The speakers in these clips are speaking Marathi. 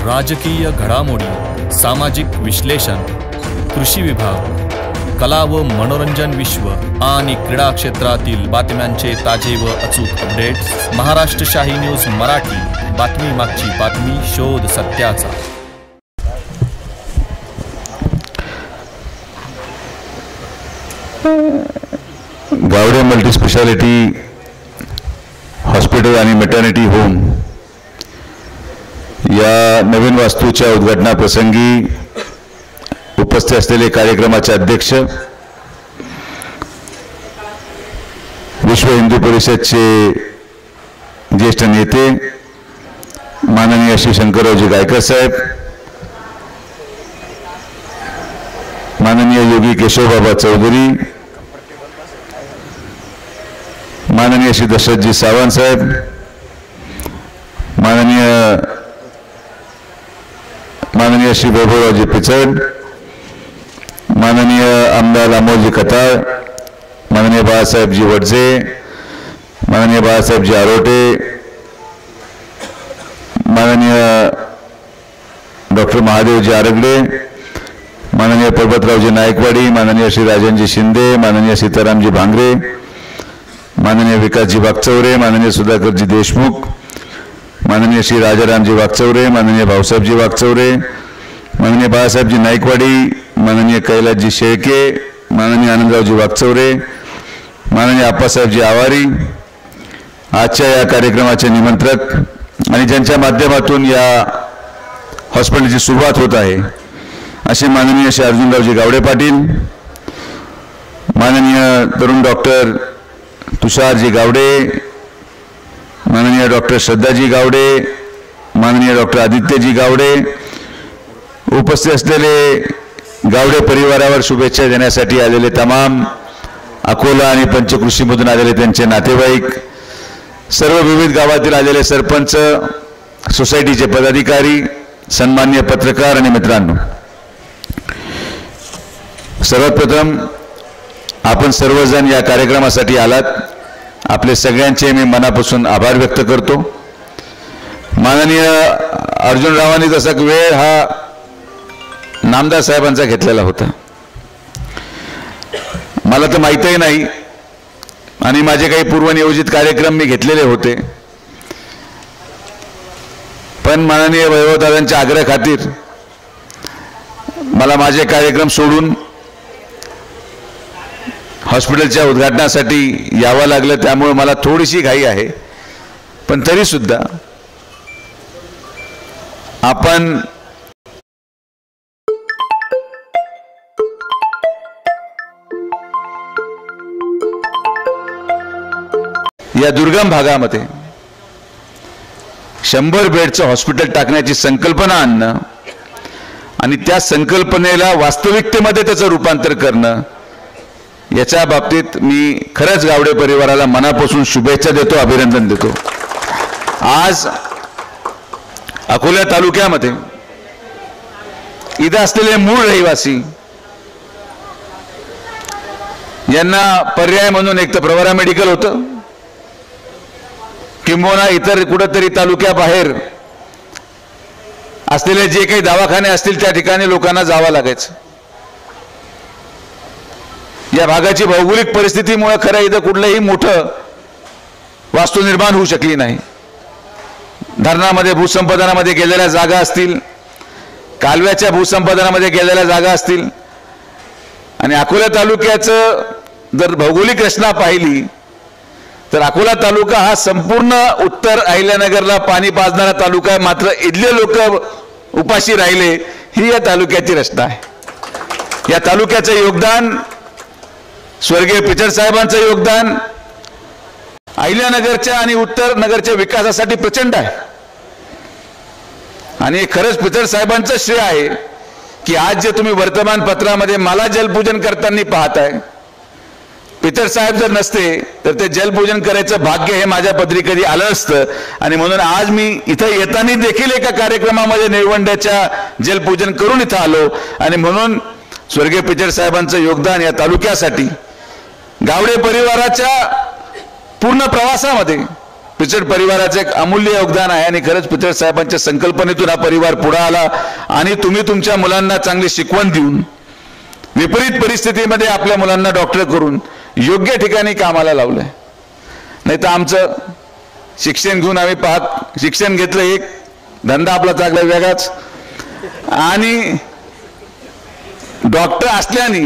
राजकीय घडामोडी, सामाजिक विश्लेषण, कृषी विभाग, कला व मनोरंजन विश्व आणि क्रीडा क्षेत्रातील बातम्यांचे ताजे व अचूक अपडेट्स महाराष्ट्र शाही न्यूज मराठी। बातमी मागची बातमी, शोध सत्याचा। गावडे मल्टी स्पेशालिटी हॉस्पिटल आणि मॅटर्निटी होम या नवीन वास्तूच्या उद्घाटनाप्रसंगी उपस्थित असलेले कार्यक्रमाचे अध्यक्ष, विश्व हिंदू परिषदचे ज्येष्ठ नेते माननीय श्री शंकररावजी गायकर साहेब, माननीय योगी केशवबाबा चौधरी, माननीय श्री दशरथजी सावंत साहेब, माननीय श्री वैभवरावजी पिचड, माननीय आमदार अमोलजी कताळ, माननीय बाळासाहेबजी वडजे, माननीय बाळासाहेबजी आरोटे, माननीय डॉक्टर महादेवजी आरगडे, माननीय पर्वतरावजी नायकवाडी, माननीय श्री राजनजी शिंदे, माननीय सीतारामजी भांगरे, माननीय विकासजी वागचौरे, माननीय सुधाकरजी देशमुख, माननीय श्री राजारामजी वागचौरे, माननीय भाऊसाहेबजी वागचौरे, माननीय बाळासाहेबजी नायकवाडी, माननीय कैलासजी शेळके, माननीय आनंदरावजी वागचौरे, माननीय आप्पासाहेबजी आवारी, आजच्या या कार्यक्रमाचे निमंत्रक आणि ज्यांच्या माध्यमातून या हॉस्पिटलची सुरुवात होत आहे असे माननीय श्री अर्जुनरावजी गावडे पाटील, माननीय तरुण डॉक्टर तुषारजी गावडे, माननीय डॉक्टर श्रद्धाजी गावडे, माननीय डॉक्टर आदित्यजी गावडे, उपस्थित असलेले गावडे परिवारावर शुभेच्छा देण्यासाठी आलेले तमाम अकोला आणि पंचकृषीमधून आलेले त्यांचे नातेवाईक, सर्व विविध गावातील आलेले सरपंच, सोसायटीचे पदाधिकारी, सन्माननीय पत्रकार आणि मित्रांनो, सर्वात प्रथम आपण सर्वजण या कार्यक्रमासाठी आलात, आपले सगळ्यांचे मी मनापासून आभार व्यक्त करतो। माननीय अर्जुनरावांनी जसा वेळ हा नामदार साहेबांचा घेतलेला होता, मला तर माहीतही नाही आणि माझे काही पूर्वनियोजित कार्यक्रम मी घेतलेले होते, पण माननीय वैभवदादांच्या आग्रह खातीर मला माझे कार्यक्रम सोडून हॉस्पिटलच्या उद्घाटनासाठी यावं लागलं, त्यामुळे मला थोडीशी घाई आहे, पण तरी सुद्धा आपण या दुर्गम भागामध्ये 100 बेडचं हॉस्पिटल टाकण्याची संकल्पना आणणं आणि त्या संकल्पनेला वास्तविकतेमध्ये त्याचं रूपांतर करणं, याच्या बाबतीत मी खरंच गावडे परिवाराला मनापासून शुभेच्छा देतो, अभिनंदन देतो। आज अकोला तालुक्यामध्ये इथं असलेले मूळ रहिवासी यांना पर्याय म्हणून एक तर प्रवरा मेडिकल होतं, किंबहुना इतर कुठेतरी तालुक्याबाहेर असलेले जे काही दवाखाने असतील त्या ठिकाणी लोकांना जावं लागायचं। या भागाची भौगोलिक परिस्थितीमुळे खरं इथं कुठलंही मोठं वास्तू निर्माण होऊ शकली नाही। धरणामध्ये भूसंपादनामध्ये गेलेल्या जागा असतील, कालव्याच्या भूसंपादनामध्ये गेलेल्या जागा असतील, आणि अकोला तालुक्याचं जर भौगोलिक रचना पाहिली तर अकोला तालुका हा संपूर्ण उत्तर अहिल्यानगरला पाणी पाजणारा तालुका आहे, मात्र इथले लोक उपाशी राहिले, ही या तालुक्याची रचना आहे। या तालुक्याचं योगदान, स्वर्गीय पिचड साहेबांचं योगदान अहिल्यानगरच्या आणि उत्तर नगरच्या विकासासाठी प्रचंड आहे, आणि खरंच पिचड साहेबांचं श्रेय आहे की आज जे तुम्ही वर्तमानपत्रामध्ये मला जलपूजन करताना पाहताय, पिचड साहेब जर नसते तर ते जलपूजन करायचं भाग्य हे माझ्या पदरी कधी आलं असतं, आणि म्हणून आज मी इथं येताना देखील एका कार्यक्रमामध्ये निळवंड्याच्या जलपूजन करून इथं आलो, आणि म्हणून स्वर्गीय पिचड साहेबांचं योगदान या तालुक्यासाठी, गावडे परिवाराच्या पूर्ण प्रवासामध्ये पिचड परिवाराचे एक अमूल्य योगदान आहे आणि खरंच पिचड साहेबांच्या संकल्पनेतून हा परिवार पुढे आला आणि तुम्ही तुमच्या मुलांना चांगली शिकवण देऊन विपरीत परिस्थितीमध्ये आपल्या मुलांना डॉक्टर करून योग्य ठिकाणी कामाला लावलंय. नाही तर आमचं शिक्षण घेऊन आम्ही शिक्षण घेतलं एक, धंदा आपला चांगला वेगळाच, आणि डॉक्टर असल्याने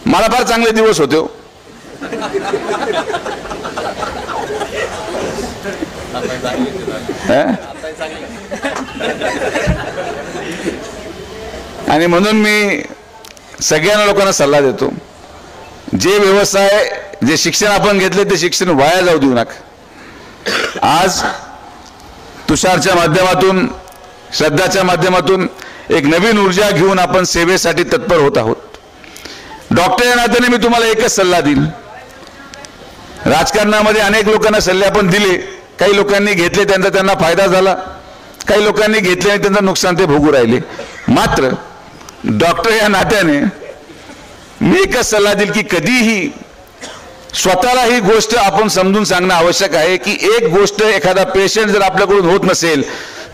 मला फार चांगले दिवस होते. आणि म्हणून मी सगळ्यांना लोकांना सल्ला देतो, जे व्यवसाय जे शिक्षण आपण घेतले ते शिक्षण वाया जाऊ देऊ नका. आज तुषारच्या माध्यमातून, श्रद्धाच्या माध्यमातून एक नवीन ऊर्जा घेऊन आपण सेवेसाठी तत्पर होत आहोत. डॉक्टर या नात्याने मी तुम्हाला एकच सल्ला देईल. राजकारणामध्ये अनेक लोकांना सल्ले आपण दिले, काही लोकांनी घेतले त्यांना फायदा झाला, काही लोकांनी घेतले आणि त्यांचं नुकसान ते भोगू राहिले. मात्र डॉक्टर या नात्याने मी एकच सल्ला देईल की कधीही स्वतःला ही गोष्ट आपण समजून सांगणं आवश्यक आहे की एक गोष्ट एखादा पेशंट जर आपल्याकडून होत नसेल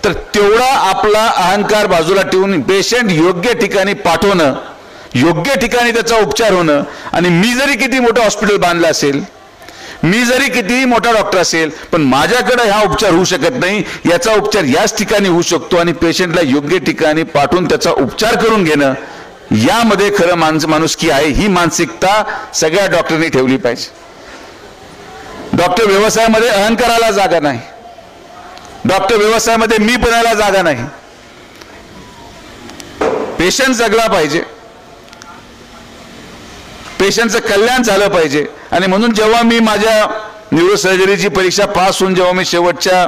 तर तेवढा आपला अहंकार बाजूला ठेवून पेशंट योग्य ठिकाणी पाठवणं, योग्य ठिकाणी त्याचा उपचार होणं. आणि मी जरी किती मोठं हॉस्पिटल बांधलं असेल, मी जरी कितीही मोठा डॉक्टर असेल, पण माझ्याकडे हा उपचार होऊ शकत नाही, याचा उपचार याच ठिकाणी होऊ शकतो आणि पेशंटला योग्य ठिकाणी पाठवून त्याचा उपचार करून घेणं, यामध्ये खरं माणुसकी आहे. ही मानसिकता सगळ्या डॉक्टरनी ठेवली पाहिजे. डॉक्टर व्यवसायामध्ये अहंकाराला जागा नाही, डॉक्टर व्यवसायामध्ये मी बनायला जागा नाही. पेशंट जगला पाहिजे, पेशंटचं कल्याण झालं पाहिजे. आणि म्हणून जेव्हा मी माझ्या न्यूरोसर्जरीची परीक्षा पास होऊन जेव्हा मी शेवटच्या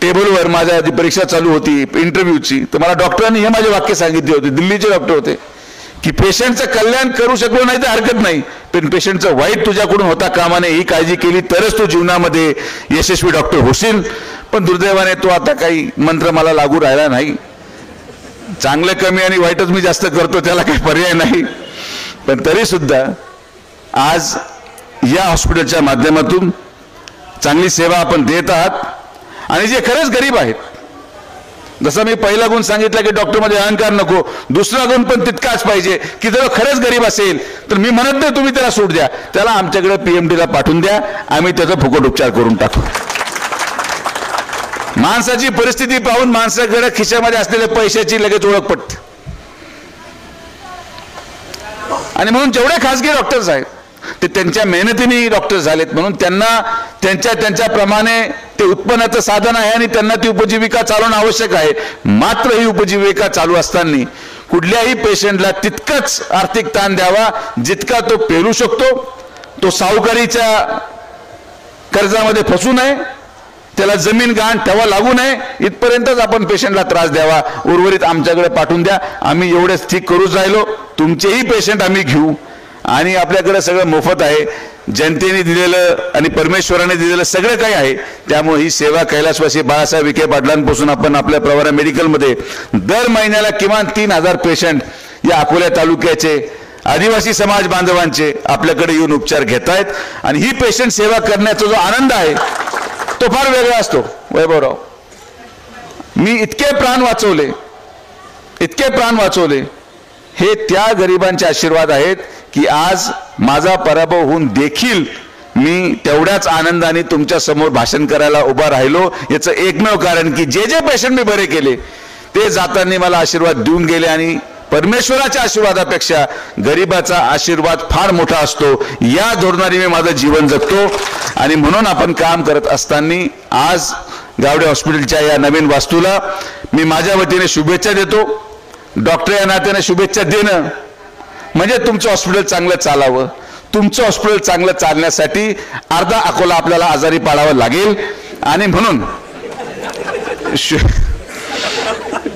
टेबलवर माझ्या आधी परीक्षा चालू होती इंटरव्ह्यूची, तर मला डॉक्टरांनी हे माझे वाक्य सांगितले होते, दिल्लीचे डॉक्टर होते, की पेशंटचं कल्याण करू शकलो नाही तर हरकत नाही, पण पेशंटचं वाईट तुझ्याकडून होता कामा नये, ही काळजी केली तरच तू जीवनामध्ये यशस्वी डॉक्टर होशील. पण दुर्दैवाने तो आता काही मंत्र मला लागू राहिला नाही. चांगलं कमी आणि वाईटच मी जास्त करतो, त्याला काही पर्याय नाही. पण तरी सुद्धा आज या हॉस्पिटलच्या माध्यमातून चांगली सेवा आपण देत आहात. आणि जे खरंच गरीब आहेत, जसं मी पहिला गुण सांगितला की डॉक्टरमध्ये अहंकार नको, दुसरा गुण पण तितकाच पाहिजे की जर खरंच गरीब असेल तर मी म्हणत नाही तुम्ही त्याला सूट द्या, त्याला आमच्याकडे PMTला पाठवून द्या, आम्ही त्याचा फुकट उपचार करून टाकू. माणसाची परिस्थिती पाहून माणसाकडे खिशामध्ये असलेल्या पैशाची लगेच ओळख पडते. आणि म्हणून जेवढे खासगी डॉक्टर्स आहेत ते त्यांच्या मेहनतीने डॉक्टर झालेत, म्हणून त्यांना त्यांच्याप्रमाणे ते उत्पन्नाचं साधन आहे आणि त्यांना ती उपजीविका चालवणं आवश्यक आहे. मात्र ही उपजीविका चालू असताना कुठल्याही पेशंटला तितकंच आर्थिक ताण द्यावा जितका तो पेलू शकतो. तो सावकारीच्या कर्जामध्ये फसू नये, त्याला जमीन गहाण ठेवा लागू नये, इथपर्यंतच आपण पेशंटला त्रास द्यावा. उर्वरित आमच्याकडे पाठवून द्या, आम्ही एवढेच ठीक करूच राहिलो, तुमचेही पेशंट आम्ही घेऊ. आणि आपल्याकडे सगळं मोफत आहे, जनतेने दिलेलं आणि परमेश्वराने दिलेलं सगळं काही आहे. त्यामुळे ही सेवा कैलासवासी बाळासाहेब विखे पाटलांपासून आपण आपल्या प्रवरा मेडिकलमध्ये दर महिन्याला किमान 3000 पेशंट या अकोला तालुक्याचे आदिवासी समाज बांधवांचे आपल्याकडे येऊन उपचार घेत आहेत. आणि ही पेशंट सेवा करण्याचा जो आनंद आहे तो फार वेगळा असतो. वैभवराव, मी इतके प्राण वाचवले, हे त्या गरिबांचे आशीर्वाद आहेत की आज माझा पराभव होऊन देखील मी तेवढ्याच आनंदाने तुमच्या समोर भाषण करायला उभा राहिलो. याचं एकमेव कारण की जे पेशंट मी बरे केले ते जाताना मला आशीर्वाद देऊन गेले. आणि परमेश्वराच्या आशीर्वादापेक्षा गरिबाचा आशीर्वाद फार मोठा असतो, या धोरणाने मी माझं जीवन जगतो. आणि म्हणून आपण काम करत असताना आज गावडे हॉस्पिटलच्या या नवीन वास्तूला मी माझ्या वतीने शुभेच्छा देतो. डॉक्टर या नात्याने शुभेच्छा देणं म्हणजे तुमचं हॉस्पिटल चांगलं चालावं. तुमचं हॉस्पिटल चांगलं चालण्यासाठी अर्धा अकोला आपल्याला आजारी पाडावं लागेल. आणि म्हणून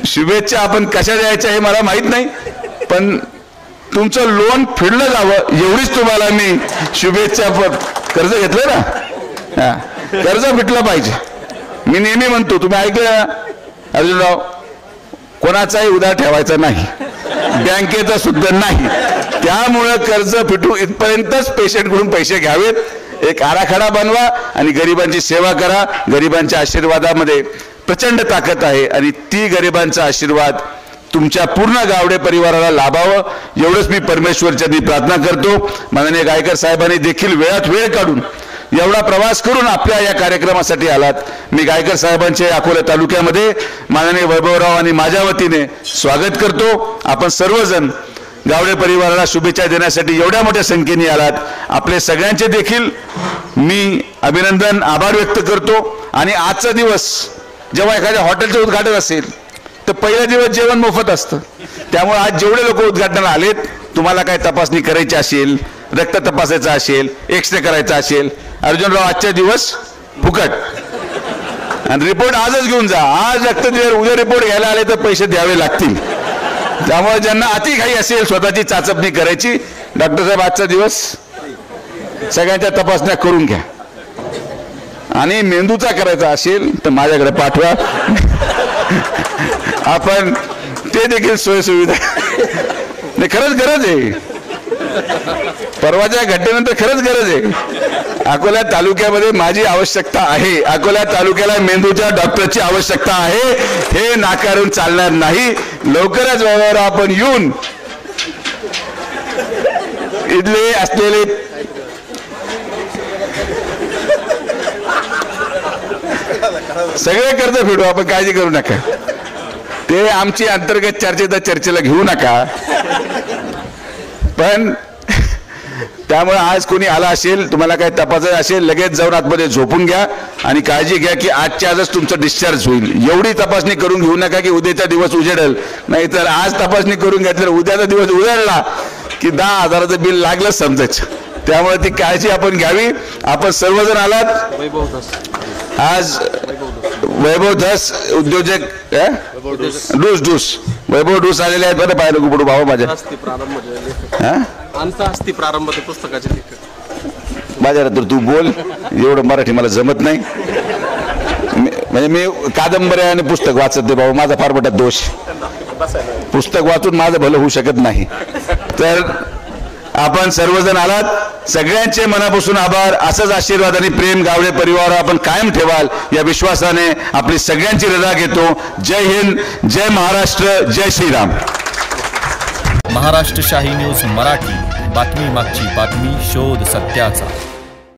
शुभेच्छा आपण कशा द्यायच्या हे मला माहित नाही, पण तुमचं लोन फेडलं जावं एवढीच तुम्हाला मी शुभेच्छा. कर्ज घेतलं ना, कर्ज फिटलं पाहिजे. मी नेहमी म्हणतो, तुम्ही ऐकलं अर्जुनराव, कोणाचाही उधार ठेवायचा नाही, बँकेचा सुद्धा नाही. त्यामुळे कर्ज फिटू इथपर्यंतच पेशंटकडून पैसे घ्यावेत. एक आराखडा बनवा आणि गरिबांची सेवा करा. गरिबांच्या आशीर्वादामध्ये प्रचंड ताकद आहे आणि ती गरिबांचा आशीर्वाद तुमच्या पूर्ण गावडे परिवाराला लाभावं एवढंच मी परमेश्वरचरणी प्रार्थना करतो. माननीय गायकर साहेबांनी देखील वेळात वेळ काढून एवढा प्रवास करून आपल्या या कार्यक्रमासाठी आलात. मी गायकर साहेबांचे अकोला तालुक्यामध्ये माननीय वैभवराव आणि माझ्या वतीने स्वागत करतो. आपण सर्वजण गावडे परिवाराला शुभेच्छा देण्यासाठी एवढ्या मोठ्या संख्येने आलात. आपले सगळ्यांचे देखील मी अभिनंदन आभार व्यक्त करतो. आणि आजचा दिवस जेव्हा एखाद्या हॉटेलचं उद्घाटन असेल तर पहिला दिवस जेवण मोफत असतं. त्यामुळे आज जेवढे लोक उद्घाटनाला आलेत, तुम्हाला काय तपासणी करायची असेल, रक्त तपासायचं असेल, एक्सरे करायचा असेल, अर्जुनराव आजच्या दिवस फुकट आणि रिपोर्ट आजच घेऊन जा. आज रक्त उद्या रिपोर्ट घ्यायला आले तर पैसे द्यावे लागतील. त्यामुळे ज्यांना अति घाई असेल स्वतःची चाचपणी करायची, डॉक्टर साहेब आजचा दिवस सगळ्यांच्या तपासण्या करून घ्या. आणि मेंदूचा करायचा असेल तर माझ्याकडे पाठवा, आपण ते देखील सोयीसुविधा. नाही, खरंच गरज आहे. परवाच्या घटनेनंतर खरंच गरज आहे. अकोला तालुक्यामध्ये माझी आवश्यकता आहे. अकोला तालुक्याला मेंदूच्या डॉक्टरची आवश्यकता आहे. हे नाकारून चालणार नाही. लवकरच व्यवहार आपण येऊन इथले असलेले सगळे कर्ज फेडू आपण, काळजी करू नका. ते आमची अंतर्गत चर्चेला घेऊ नका. पण त्यामुळे आज कोणी आला असेल, तुम्हाला काही तपासायचं असेल, लगेच जाऊन आतमध्ये झोपून घ्या आणि काळजी घ्या की आजच्या आजच तुमचं डिस्चार्ज होईल. एवढी तपासणी करून घेऊ नका की उद्याचा दिवस उजेडेल. नाहीतर आज तपासणी करून घेतलं उद्याचा दिवस उजेडला की 10,000चं बिल लागलं समजायचं. त्यामुळे ती काळजी आपण घ्यावी. आपण सर्वजण आलात आज. वैभव धस उद्योजक डूस वैभव डूस आलेले आहेत. बरं पाहिलं गुपडू भाऊ माझ्या पुस्तकाचे माझ्या तर तू बोल. एवढं मराठी मला जमत नाही. म्हणजे मी कादंबऱ्या आणि पुस्तक वाचत नाही भाऊ, माझा फार मोठा दोष. पुस्तक वाचून माझं भलं होऊ शकत नाही. तर आपण सर्वजण आलात, सगळ्यांचे मनापासून आभार. असंच आशीर्वाद आणि प्रेम गावडे परिवार आपण कायम ठेवाल या विश्वासाने आपली सगळ्यांची रजा घेतो. जय हिंद, जय महाराष्ट्र, जय श्रीराम. महाराष्ट्र शाही न्यूज मराठी, बातमी मागची बातमी, शोध सत्याचा.